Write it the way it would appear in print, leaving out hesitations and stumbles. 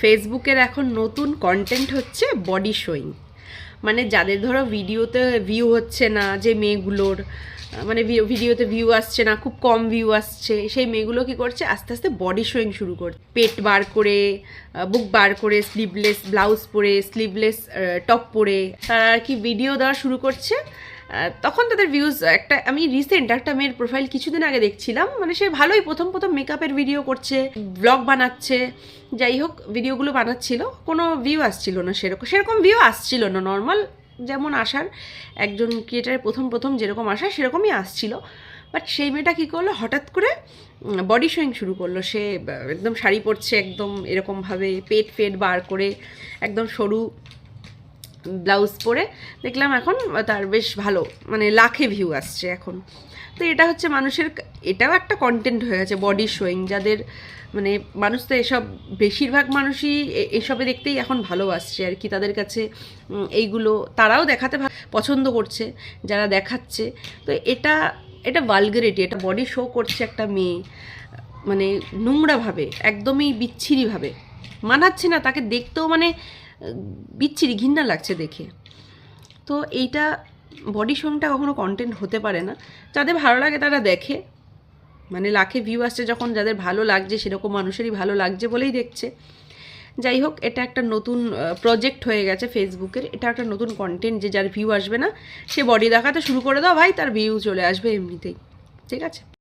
ফেসবুকের এখন নতুন কন্টেন্ট হচ্ছে বডি শোয়িং। মানে যাদের ধরো ভিডিওতে ভিউ হচ্ছে না, যে মেয়েগুলোর মানে ভিডিওতে ভিউ আসছে না, খুব কম ভিউ আসছে, সেই মেয়েগুলো কী করছে, আস্তে আস্তে বডি শোয়িং শুরু করছে। পেট বার করে, বুক বার করে, স্লিভলেস ব্লাউজ পরে, স্লিভলেস টপ পরে তারা আর কি ভিডিও দেওয়া শুরু করছে। তখন তাদের ভিউজ আমি রিসেন্ট একটা মেয়ের প্রোফাইল কিছুদিন আগে দেখছিলাম, মানে সে ভালোই প্রথম মেকআপের ভিডিও করছে, ব্লগ বানাচ্ছে, যাই হোক ভিডিওগুলো বানাচ্ছিল, কোনো ভিউ আসছিল না, সেরকম ভিউ আসছিল না, নর্মাল যেমন আসার একজন ক্রিয়েটারের প্রথম যেরকম আসা সেরকমই আসছিল। বাট সেই মেয়েটা কী করলো, হঠাৎ করে বডি শোয়িং শুরু করলো। সে একদম শাড়ি পরছে, একদম এরকমভাবে পেট বার করে, একদম সরু ব্লাউজ পরে, দেখলাম এখন তার বেশ ভালো, মানে লাখে ভিউ আসছে এখন। তো এটা হচ্ছে মানুষের, এটাও একটা কন্টেন্ট হয়ে গেছে বডি শোয়িং, যাদের মানে মানুষ তো এসব বেশিরভাগ মানুষই এসবে দেখতেই এখন ভালোবাসছে আর কি, তাদের কাছে এইগুলো তারাও দেখাতে পছন্দ করছে যারা দেখাচ্ছে। তো এটা ভালগারিটি, এটা বডি শো করছে একটা মেয়ে, মানে নোংরাভাবে, একদমই বিচ্ছিরিভাবে, মানাচ্ছে না তাকে দেখতেও, মানে বিচ্ছিরি ঘৃণা লাগছে দেখে। তো এইটা বডি শোয়িংটা কখনো কন্টেন্ট হতে পারে না। যাদের ভালো লাগে তারা দেখে, মানে লাখে ভিউ আসছে যখন, যাদের ভালো লাগছে সেরকম মানুষেরই ভালো লাগছে বলেই দেখছে। যাই হোক, এটা একটা নতুন প্রজেক্ট হয়ে গেছে ফেসবুকের, এটা একটা নতুন কন্টেন্ট, যে যার ভিউ আসবে না সে বডি দেখাতে শুরু করে দাও ভাই, তার ভিউ চলে আসবে এমনিতেই, ঠিক আছে।